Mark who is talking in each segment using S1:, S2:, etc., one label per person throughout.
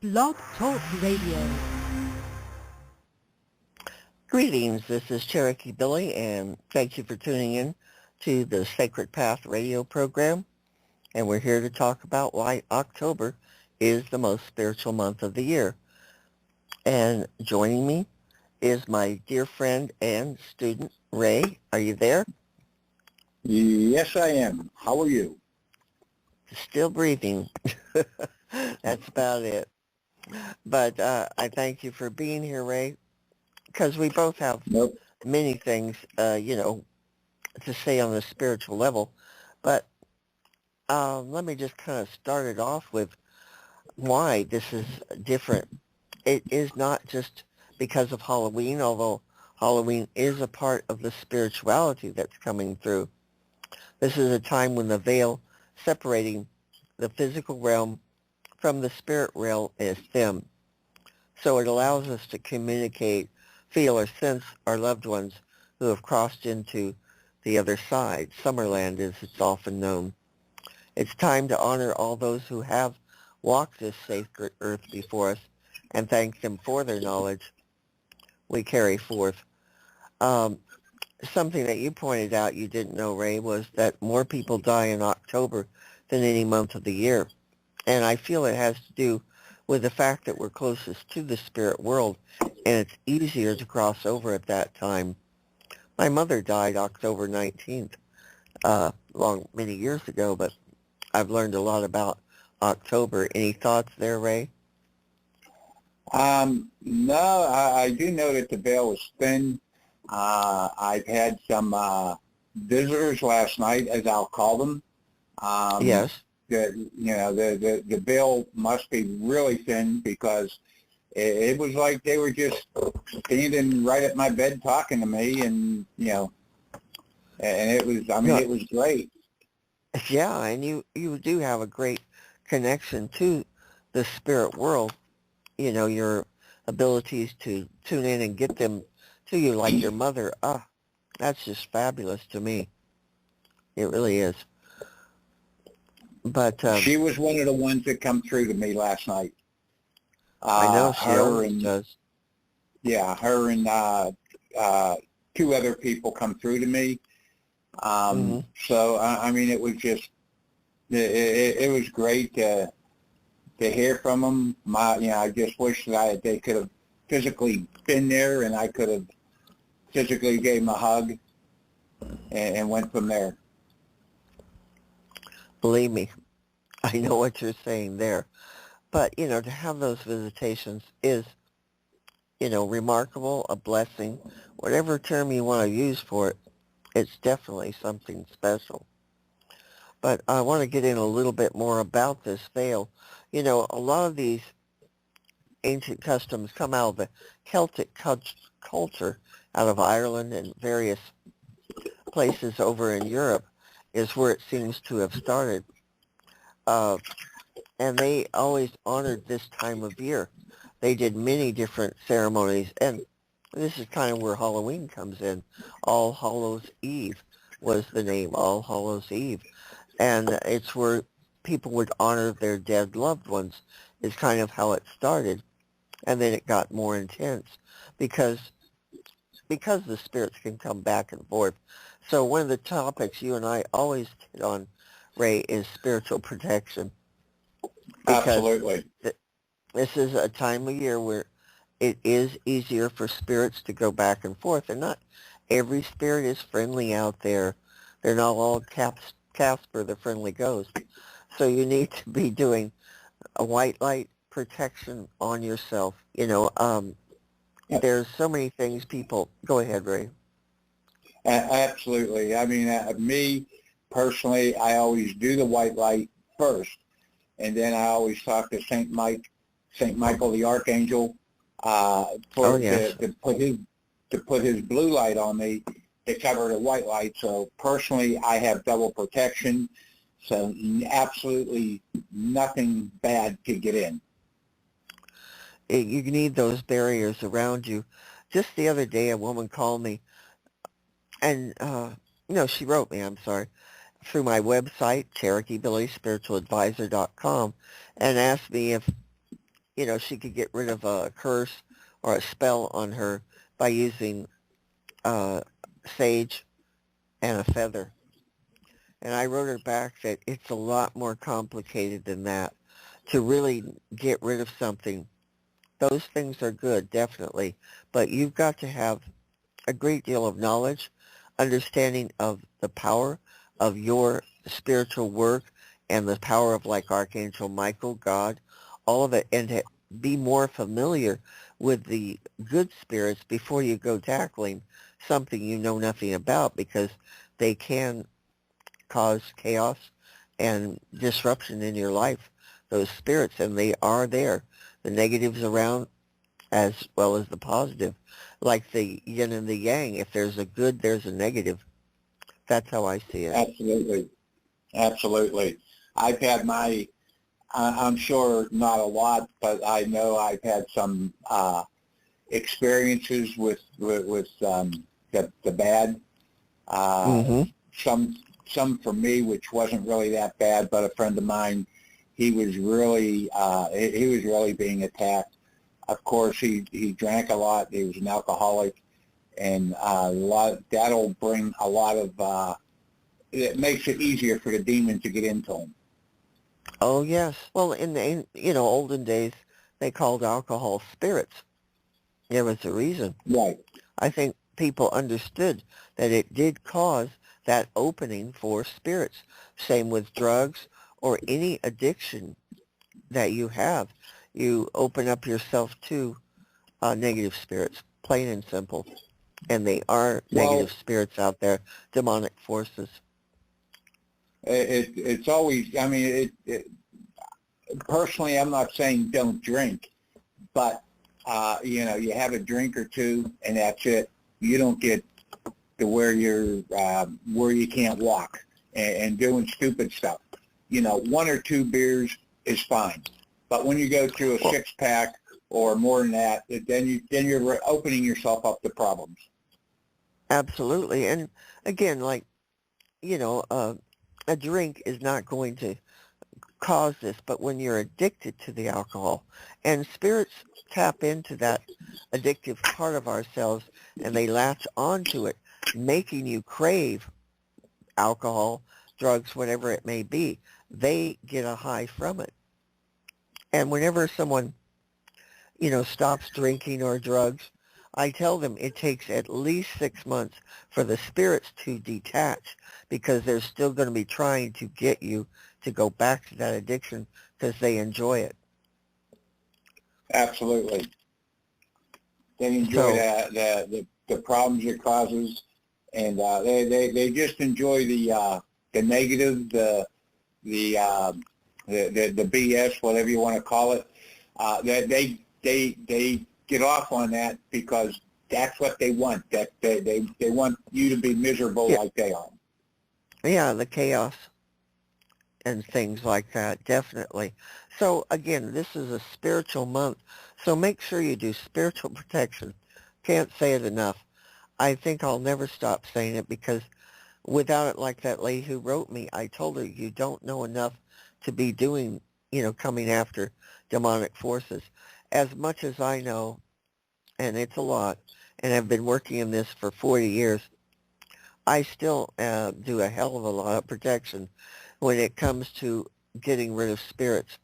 S1: Blog Talk Radio.
S2: Greetings, this is Cherokee Billie, and thank you for tuning in to the Sacred Path radio program. And we're here to talk about why October is the most spiritual month of the year. And joining me is my dear friend and student, Ray. Are you there?
S3: Yes, I am. How are you?
S2: Still breathing. That's about it. But I thank you for being here, Ray, because we both have many things, to say on the spiritual level. But let me just kind of start it off with why this is different. It is not just because of Halloween, although Halloween is a part of the spirituality that's coming through. This is a time when the veil separating the physical realm from the spirit realm is thin. So it allows us to communicate, feel, or sense our loved ones who have crossed into the other side. Summerland, as it's often known. It's time to honor all those who have walked this sacred earth before us and thank them for their knowledge we carry forth. Something that you pointed out you didn't know, Ray, was that more people die in October than any month of the year. And I feel it has to do with the fact that we're closest to the spirit world, and it's easier to cross over at that time. My mother died October 19th, many years ago, but I've learned a lot about October. Any thoughts there, Ray?
S3: No, I do know that the veil is thin. I've had some visitors last night, as I'll call them.
S2: Yes.
S3: The veil must be really thin because it was like they were just standing right at my bed talking to me, and it was, it was great.
S2: Yeah, and you do have a great connection to the spirit world. Your abilities to tune in and get them to you like your mother. That's just fabulous to me. It really is. But
S3: she was one of the ones that come through to me last night.
S2: I know she always does.
S3: Yeah, her and two other people come through to me. So it was just it was great to hear from them. I just wish that they could have physically been there, and I could have physically gave them a hug and went from there.
S2: Believe me, I know what you're saying there. But, to have those visitations is, remarkable, a blessing. Whatever term you want to use for it, it's definitely something special. But I want to get in a little bit more about this veil. A lot of these ancient customs come out of the Celtic culture, out of Ireland and various places over in Europe is where it seems to have started. And they always honored this time of year. They did many different ceremonies, and this is kind of where Halloween comes in. All Hallows Eve was the name, All Hallows Eve. And it's where people would honor their dead loved ones is kind of how it started. And then it got more intense because the spirits can come back and forth. So one of the topics you and I always hit on, Ray, is spiritual protection.
S3: Absolutely.
S2: This is a time of year where it is easier for spirits to go back and forth. And not every spirit is friendly out there. They're not all Casper, the friendly ghost. So you need to be doing a white light protection on yourself. There's so many things people... Go ahead, Ray.
S3: Absolutely. Me, personally, I always do the white light first, and then I always talk to St. Michael the Archangel, to put his blue light on me to cover the white light. So personally, I have double protection, so absolutely nothing bad could get in.
S2: You need those barriers around you. Just the other day, a woman called me, and she wrote me, through my website, CherokeeBillieSpiritualadvisor.com, and asked me if she could get rid of a curse or a spell on her by using uh, sage and a feather. And I wrote her back that it's a lot more complicated than that. To really get rid of something, those things are good, definitely, but you've got to have a great deal of knowledge, understanding of the power of your spiritual work and the power of like Archangel Michael, God, all of it, and to be more familiar with the good spirits before you go tackling something you know nothing about, because they can cause chaos and disruption in your life, those spirits, and they are there. The negatives around as well as the positive, like the yin and the yang. If there's a good, there's a negative. That's how I see it.
S3: Absolutely. Absolutely. I've had I'm sure not a lot, but I know I've had some experiences with the bad.
S2: Mm-hmm.
S3: Some for me, which wasn't really that bad, but a friend of mine, he was really being attacked. Of course, he drank a lot. He was an alcoholic, and that'll bring a lot of. It makes it easier for the demon to get into him.
S2: Oh yes. Well, in the olden days, they called alcohol spirits. There was a reason.
S3: Right.
S2: I think people understood that it did cause that opening for spirits. Same with drugs or any addiction that you have. You open up yourself to negative spirits, plain and simple. And they are negative spirits out there, demonic forces.
S3: It's always, I mean, personally, I'm not saying don't drink, but, you have a drink or two and that's it. You don't get to where where you can't walk and doing stupid stuff. One or two beers is fine. But when you go through a six-pack or more than that, then you're opening yourself up to problems.
S2: Absolutely. And again, like, a drink is not going to cause this, but when you're addicted to the alcohol, and spirits tap into that addictive part of ourselves and they latch onto it, making you crave alcohol, drugs, whatever it may be, they get a high from it. And whenever someone, stops drinking or drugs, I tell them it takes at least 6 months for the spirits to detach, because they're still going to be trying to get you to go back to that addiction because they enjoy it.
S3: Absolutely. They enjoy the problems it causes, and they just enjoy the negative, the BS, whatever you want to call it. They get off on that because that's what they want. That they want you to be miserable like they are.
S2: Yeah, the chaos and things like that, definitely. So again, this is a spiritual month, so make sure you do spiritual protection. Can't say it enough. I think I'll never stop saying it, because without it, like that lady who wrote me, I told her, you don't know enough to be doing, coming after demonic forces. As much as I know, and it's a lot, and I've been working in this for 40 years, I still do a hell of a lot of protection when it comes to getting rid of spirits,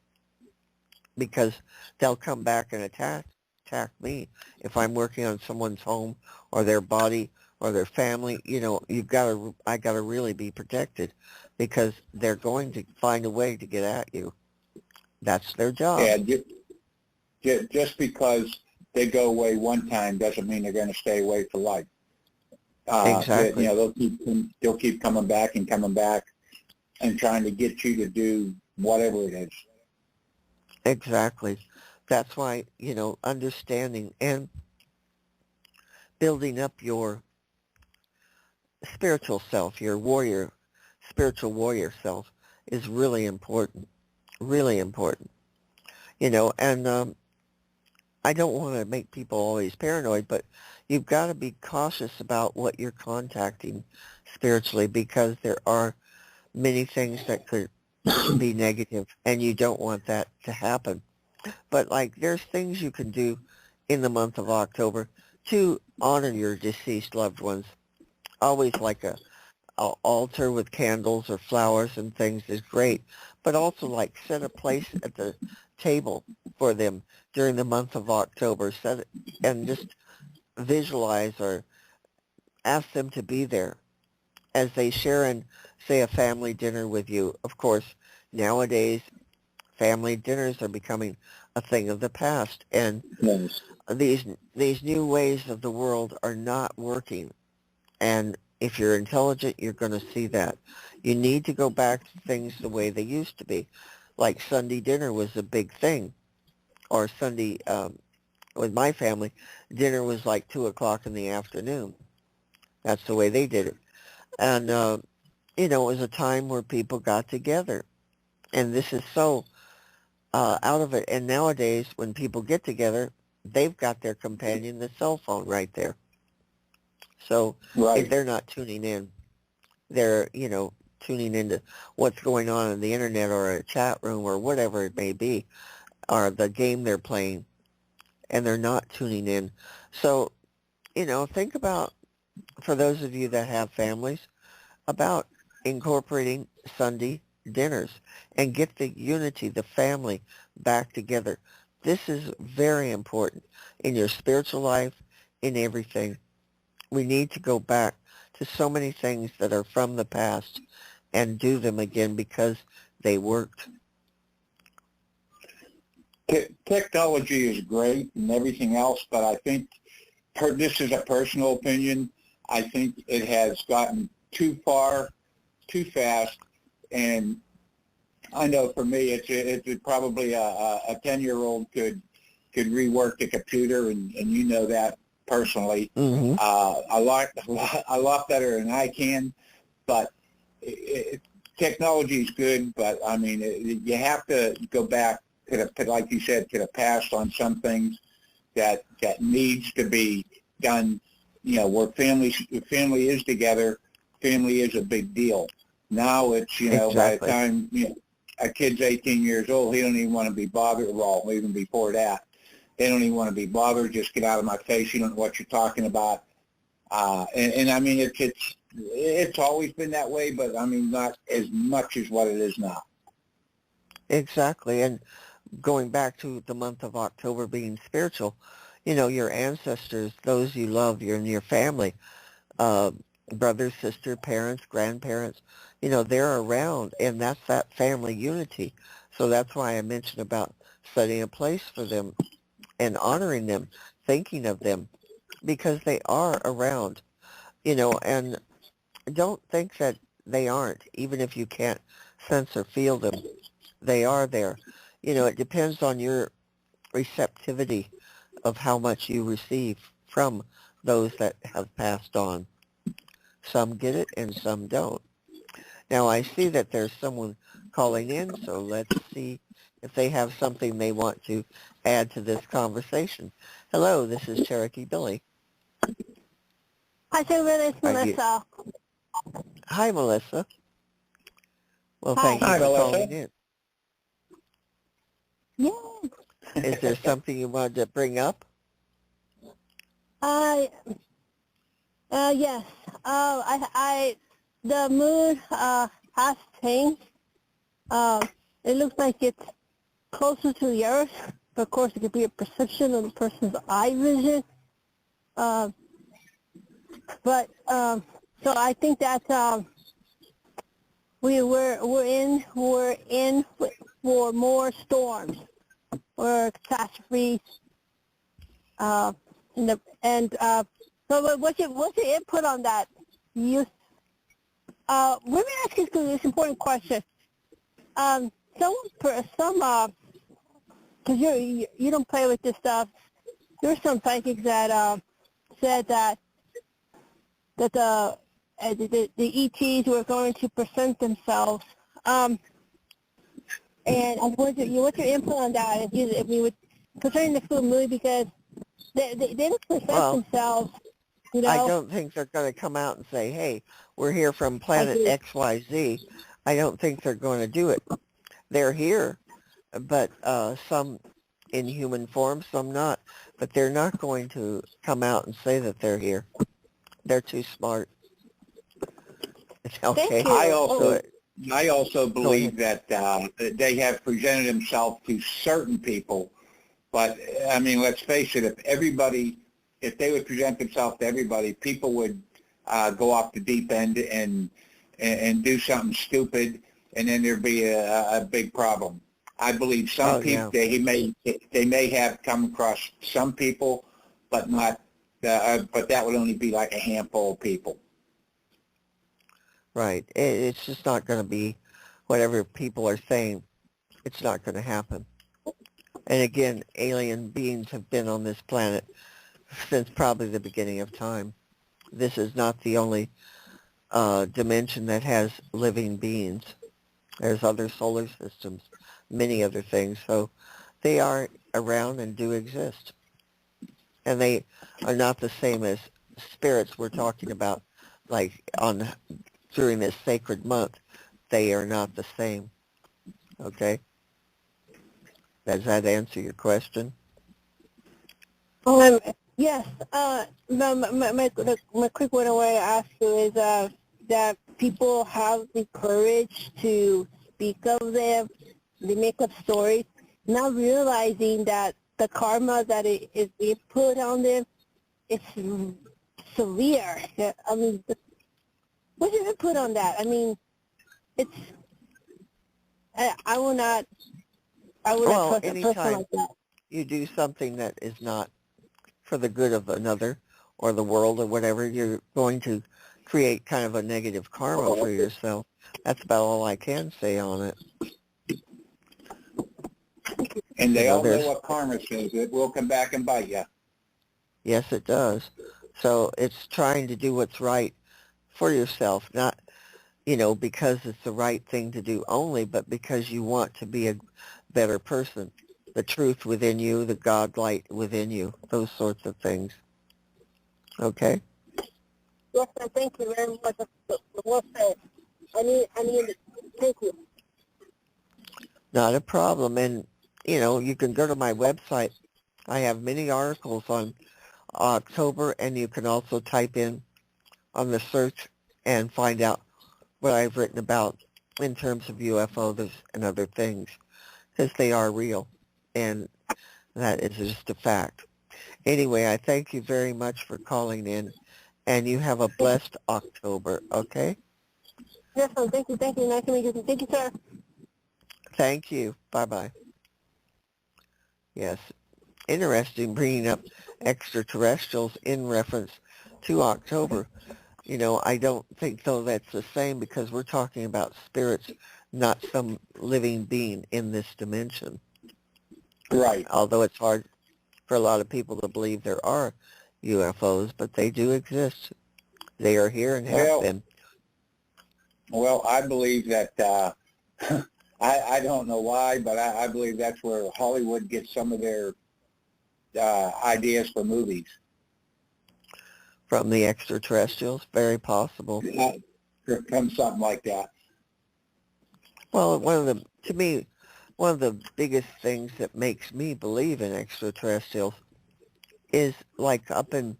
S2: because they'll come back and attack me if I'm working on someone's home or their body or their family. I got to really be protected, because they're going to find a way to get at you. That's their job.
S3: Yeah, just because they go away one time doesn't mean they're going to stay away for life.
S2: Exactly.
S3: They'll keep coming back and trying to get you to do whatever it is.
S2: Exactly. That's why, understanding and building up your spiritual self, your spiritual warrior self, is really important. Really important. And I don't want to make people always paranoid, but you've got to be cautious about what you're contacting spiritually, because there are many things that could be negative, and you don't want that to happen. But like there's things you can do in the month of October to honor your deceased loved ones. Always like a altar with candles or flowers and things is great, but also like set a place at the table for them during the month of October. Set it and just visualize or ask them to be there as they share in, say, a family dinner with you. Of course, nowadays family dinners are becoming a thing of the past, and
S3: Yes.
S2: these new ways of the world are not working. And if you're intelligent, you're going to see that. You need to go back to things the way they used to be. Like Sunday dinner was a big thing, or Sunday, with my family, dinner was like 2 o'clock in the afternoon. That's the way they did it. And, it was a time where people got together. And this is so out of it. And nowadays, when people get together, they've got their companion, the cell phone, right there. So if
S3: Right.
S2: they're not tuning in, they're, tuning into what's going on in the internet or a chat room or whatever it may be, or the game they're playing, and they're not tuning in. So, think about, for those of you that have families, about incorporating Sunday dinners and get the unity, the family back together. This is very important in your spiritual life, in everything. We need to go back to so many things that are from the past and do them again because they worked.
S3: Technology is great and everything else, but I think, this is a personal opinion, I think it has gotten too far, too fast, and I know for me, it's probably a 10-year-old could rework the computer, and you know that personally,
S2: Mm-hmm.
S3: a lot better than I can. But technology is good, but I mean, you have to go back to the, like you said, to the past on some things that needs to be done. Where family is together, family is a big deal. Now it's, by the
S2: Exactly.
S3: time, a kid's 18 years old, he don't even want to be bothered. Well, even before that, they don't even want to be bothered. Just get out of my face. You don't know what you're talking about. And I mean, it's always been that way, but I mean, not as much as what it is now.
S2: Exactly. And going back to the month of October being spiritual, your ancestors, those you love, in your family, uh, brothers, sister, parents, grandparents, they're around, and that's that family unity. So that's why I mentioned about setting a place for them and honoring them, thinking of them, because they are around, and don't think that they aren't, even if you can't sense or feel them. They are there. It depends on your receptivity of how much you receive from those that have passed on. Some get it and some don't. Now I see that there's someone calling in, so let's see if they have something they want to add to this conversation. Hello, this is Cherokee Billie.
S4: Hi, Susan. It's
S2: Are you?
S4: Melissa.
S2: Hi, Melissa. Well,
S4: Hi.
S2: thank you
S3: Hi,
S2: for
S3: Melissa.
S2: calling in.
S4: Yes.
S2: Is there something you wanted to bring up?
S4: Yes. The mood has changed. It looks like it's closer to the Earth. But of course, it could be a perception of the person's eye vision. So I think that we're in for more storms or catastrophes. So what's your input on that? Let me ask you this important question. Because you don't play with this stuff. There's some psychics that said that the ETs were going to present themselves. And what's your input on that? If we would concerning the full moon, because they don't present themselves.
S2: I don't think they're going to come out and say, hey, we're here from planet XYZ. I don't think they're going to do it. They're here, but some in human form, some not. But they're not going to come out and say that they're here. They're too smart. Okay.
S4: Thank you.
S3: I also believe
S2: ahead.
S3: that they have presented themselves to certain people, but I mean, let's face it, if they would present themselves to everybody, people would go off the deep end and do something stupid, and then there'd be a big problem. I believe some people, they may have come across some people, but not, but that would only be like a handful of people.
S2: Right. It's just not going to be whatever people are saying. It's not going to happen. And again, alien beings have been on this planet since probably the beginning of time. This is not the only dimension that has living beings. There's other solar systems, many other things. So they are around and do exist. And they are not the same as spirits we're talking about, like during this sacred month. They are not the same. Okay? Does that answer your question?
S4: Yes. My quick one I want to ask you is that people have the courage to speak of them. They make up stories, not realizing that the karma that is being put on them is severe. I mean, what is it put on that? I mean, it's. I will not trust a person like that.
S2: You do something that is not for the good of another or the world or whatever, you're going to create kind of a negative karma for yourself. That's about all I can say on it.
S3: And they all know what karma says. It will come back and bite you.
S2: Yes, it does. So it's trying to do what's right for yourself, not, because it's the right thing to do only, but because you want to be a better person. The truth within you, the God light within you, those sorts of things. Okay?
S4: Yes, sir. Thank you very much. Well said. I need it. Thank you.
S2: Not a problem. And, you can go to my website. I have many articles on October, and you can also type in on the search and find out what I've written about in terms of UFOs and other things, because they are real, and that is just a fact. Anyway, I thank you very much for calling in, and you have a blessed October, okay?
S4: Yes, sir. Thank you. Thank you. Nice to meet you. Thank you, sir.
S2: Thank you. Bye-bye. Yes, interesting bringing up extraterrestrials in reference to October. I don't think, though, that's the same, because we're talking about spirits, not some living being in this dimension.
S3: Right.
S2: Although it's hard for a lot of people to believe there are UFOs, but they do exist. They are here and have been.
S3: Well, I believe that, I don't know why, but I believe that's where Hollywood gets some of their ideas for movies.
S2: From the extraterrestrials? Very possible.
S3: From something like that.
S2: Well, to me, one of the biggest things that makes me believe in extraterrestrials is, like up in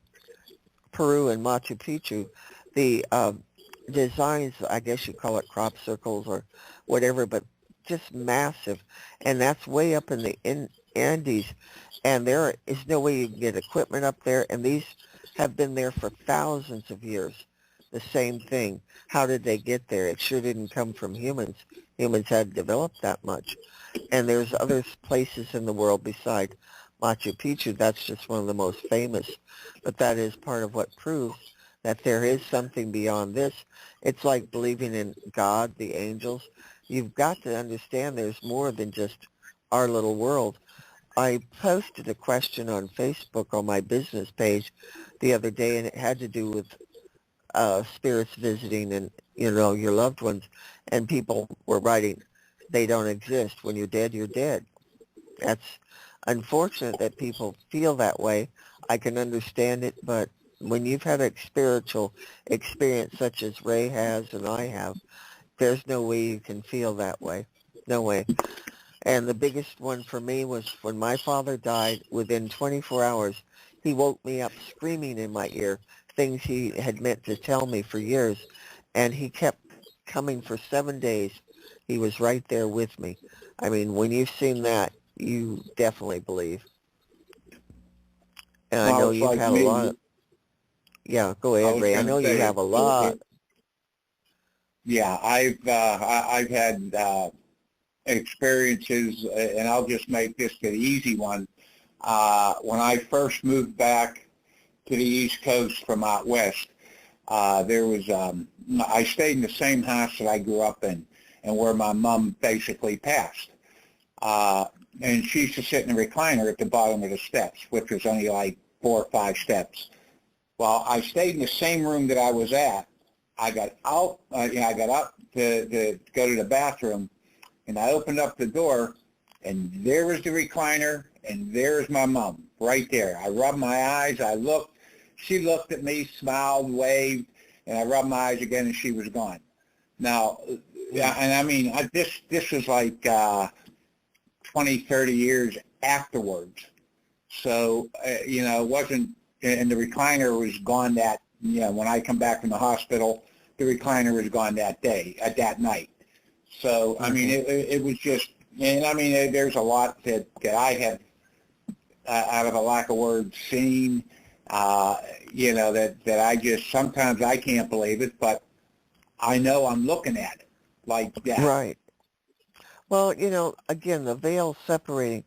S2: Peru and Machu Picchu, the designs, I guess you call it crop circles or whatever, but just massive. And that's way up in the Andes, and there is no way you can get equipment up there, and these have been there for thousands of years. The same thing. How did they get there? It sure didn't come from humans. Humans had developed that much. And there's other places in the world beside Machu Picchu. That's just one of the most famous. But that is part of what proves that there is something beyond this. It's like believing in God, the angels. You've got to understand there's more than just our little world. I posted a question on Facebook on my business page the other day, and it had to do with spirits visiting and, your loved ones. And people were writing, they don't exist. When you're dead, you're dead. That's unfortunate that people feel that way. I can understand it, but when you've had a spiritual experience such as Ray has and I have, there's no way you can feel that way. No way. And the biggest one for me was when my father died. Within 24 hours, he woke me up screaming in my ear, things he had meant to tell me for years. And he kept coming for 7 days. He was right there with me. I mean, when you've seen that, you definitely believe. And I
S3: Well,
S2: know
S3: it's
S2: you've
S3: like
S2: had a lot
S3: me.
S2: of, yeah, go
S3: I
S2: ahead,
S3: was
S2: Ray. I
S3: going
S2: know
S3: to
S2: you
S3: say,
S2: have a lot.
S3: yeah, I've had experiences, and I'll just make this the easy one. When I first moved back to the East Coast from out west, there was I stayed in the same house that I grew up in, and where my mom basically passed. And she used to sit in the recliner at the bottom of the steps, which was only like 4 or 5 steps. Well, I stayed in the same room that I was at. I got out, I got up to go to the bathroom, and I opened up the door, and there was the recliner, and there's my mom right there. I rubbed my eyes. I looked. She looked at me, smiled, waved, and I rubbed my eyes again, and she was gone. Now, yeah, and I mean, this was like 20, 30 years afterwards. So, it wasn't, and the recliner was gone that, when I come back from the hospital, the recliner was gone that day, that night. So, I mean, it was just, and I mean, there's a lot that I have, out of a lack of words, seen, that I just, sometimes I can't believe it, but I know I'm looking at it like that.
S2: Right. Well, again, the veil separating,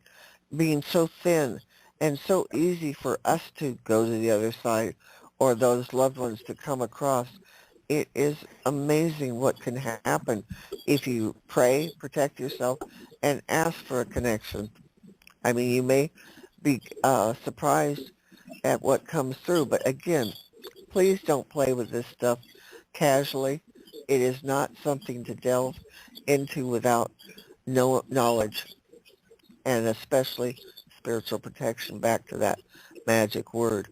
S2: being so thin and so easy for us to go to the other side or those loved ones to come across. It is amazing what can happen if you pray, protect yourself, and ask for a connection. I mean, you may be surprised at what comes through, but again, please don't play with this stuff casually. It is not something to delve into without knowledge, and especially spiritual protection, back to that magic word.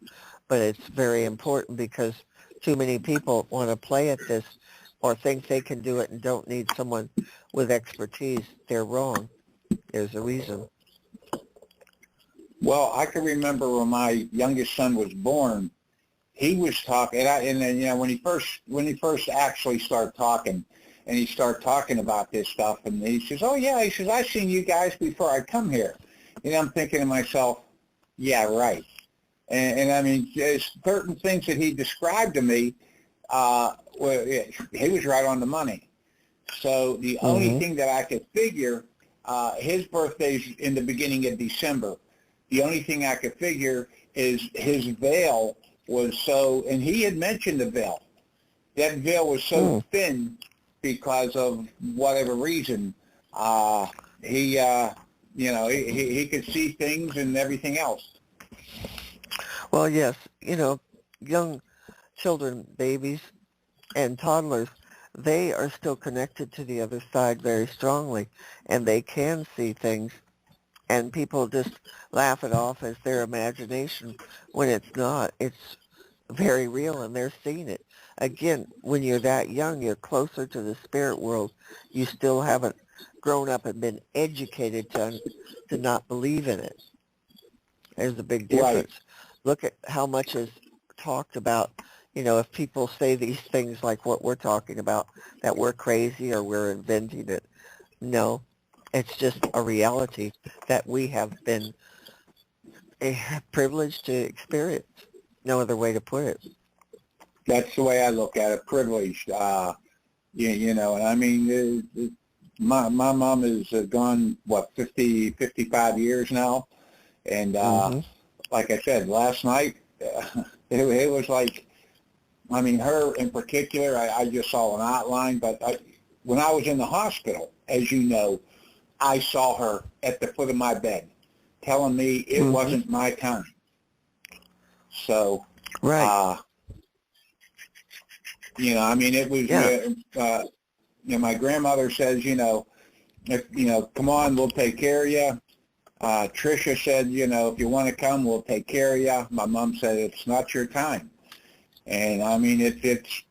S2: But it's very important because too many people want to play at this or think they can do it and don't need someone with expertise. They're wrong. There's a reason.
S3: Well, I can remember when my youngest son was born, he was talking, and then when he first actually started talking, and he started talking about this stuff, and he says, "Oh yeah," he says, "I've seen you guys before I come here," and I'm thinking to myself, "Yeah, right." And I mean, there's certain things that he described to me, he was right on the money. So the only thing that I could figure, his birthday's in the beginning of December. The only thing I could figure is his veil was so, and he had mentioned the veil. That veil was so thin because of whatever reason. He could see things and everything else.
S2: Well, yes, young children, babies, and toddlers, they are still connected to the other side very strongly, and they can see things, and people just laugh it off as their imagination when it's not. It's very real, and they're seeing it. Again, when you're that young, you're closer to the spirit world. You still haven't grown up and been educated to not believe in it. There's a big difference.
S3: Right.
S2: Look at how much is talked about, if people say these things like what we're talking about, that we're crazy or we're inventing it. No, it's just a reality that we have been privileged to experience. No other way to put it.
S3: That's the way I look at it, privileged. And I mean, my mom is gone, 55 years now. And like I said, last night, it was like, I mean, her in particular, I just saw an outline, but when I was in the hospital, as you know, I saw her at the foot of my bed telling me it wasn't my time. So,
S2: right.
S3: I mean, it was, my grandmother says, come on, we'll take care of you. Tricia said, if you want to come, we'll take care of you. My mom said, it's not your time. And I mean, it's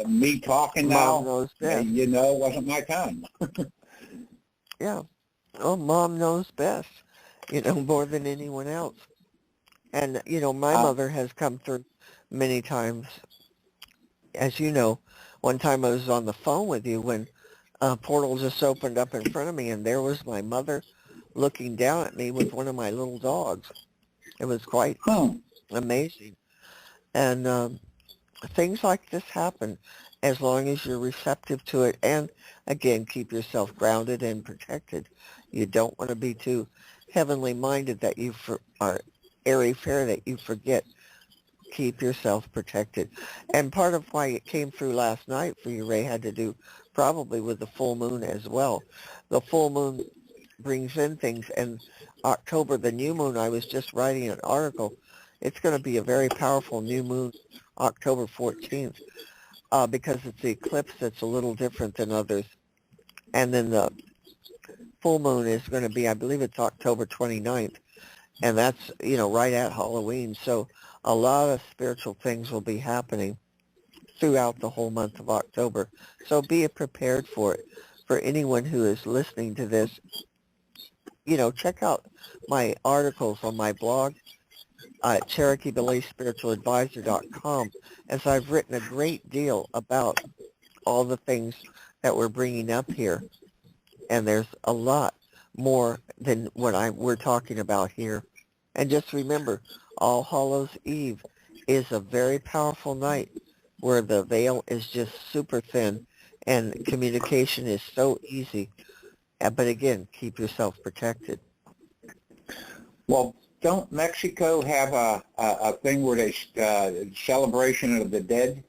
S3: me talking
S2: Mom
S3: now,
S2: knows best.
S3: it wasn't my time.
S2: Yeah. Oh, Mom knows best, more than anyone else. And, my
S3: Uh,
S2: mother has come through many times. As you know, one time I was on the phone with you when a portal just opened up in front of me, and there was my mother looking down at me with one of my little dogs. It was quite
S3: hmm.
S2: amazing. And things like this happen as long as you're receptive to it. And again, keep yourself grounded and protected. You don't want to be too heavenly minded that are airy-fairy that you forget. Keep yourself protected. And part of why it came through last night for you, Ray, had to do probably with the full moon as well. The full moon brings in things, and October, the new moon, I was just writing an article. It's going to be a very powerful new moon, October 14th, because it's the eclipse that's a little different than others. And then the full moon is going to be, I believe it's October 29th, and that's, right at Halloween. So a lot of spiritual things will be happening throughout the whole month of October. So be prepared for it. For anyone who is listening to this, check out my articles on my blog at Cherokee Billie SpiritualAdvisor.com, as I've written a great deal about all the things that we're bringing up here. And there's a lot more than what we're talking about here. And just remember, All Hallows Eve is a very powerful night where the veil is just super thin and communication is so easy. But again, keep yourself protected.
S3: Well, don't Mexico have a thing where they celebration of the dead?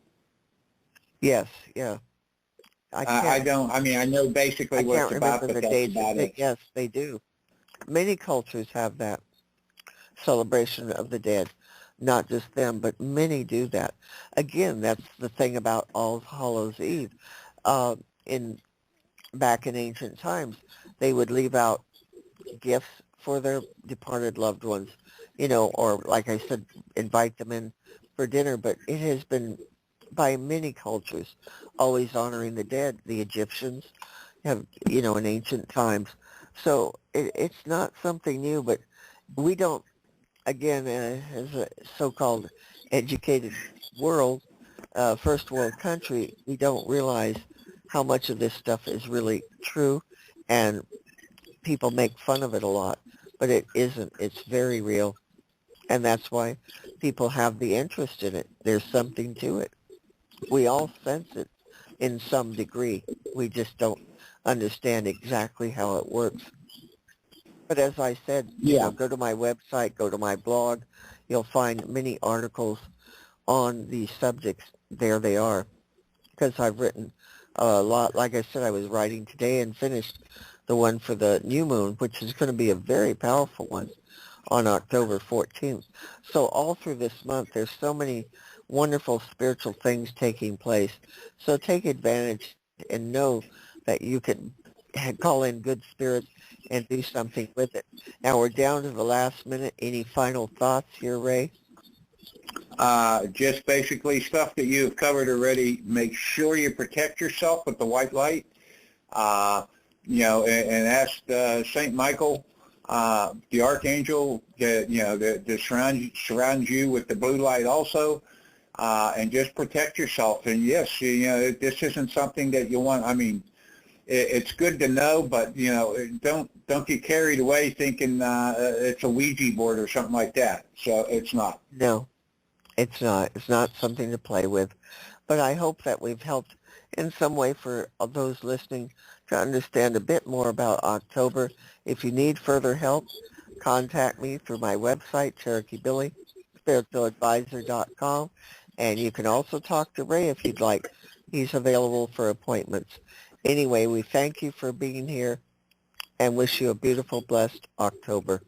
S2: Yes, yeah.
S3: I don't. I mean, I know basically
S2: I
S3: what
S2: can't
S3: it's about,
S2: remember
S3: but
S2: the
S3: that's
S2: dates.
S3: about it.
S2: Yes, they do. Many cultures have that celebration of the dead. Not just them, but many do that. Again, that's the thing about All Hallows Eve. Uh, in Back in ancient times, they would leave out gifts for their departed loved ones, or like I said, invite them in for dinner. But it has been by many cultures always honoring the dead. The Egyptians have, in ancient times. So it's not something new, but we don't, again, as a so-called educated world, first world country, we don't realize how much of this stuff is really true, and people make fun of it a lot, but it isn't. It's very real, and that's why people have the interest in it. There's something to it. We all sense it in some degree. We just don't understand exactly how it works. But as I said,
S3: Yeah.
S2: go to my website, go to my blog. You'll find many articles on these subjects. There they are, because I've written a lot. Like I said, I was writing today and finished the one for the new moon, which is going to be a very powerful one on October 14th. So all through this month, there's so many wonderful spiritual things taking place. So take advantage and know that you can call in good spirits and do something with it. Now we're down to the last minute. Any final thoughts here, Ray?
S3: Just basically stuff that you've covered already. Make sure you protect yourself with the white light. And ask Saint Michael, the archangel, to surround you with the blue light also, and just protect yourself. And yes, this isn't something that you want. I mean, it's good to know, but don't get carried away thinking it's a Ouija board or something like that. So it's not.
S2: No, it's not. It's not something to play with. But I hope that we've helped in some way for those listening to understand a bit more about October. If you need further help, contact me through my website, Cherokee Billie, spiritualadvisor.com. And you can also talk to Ray if you'd like. He's available for appointments. Anyway, we thank you for being here and wish you a beautiful, blessed October.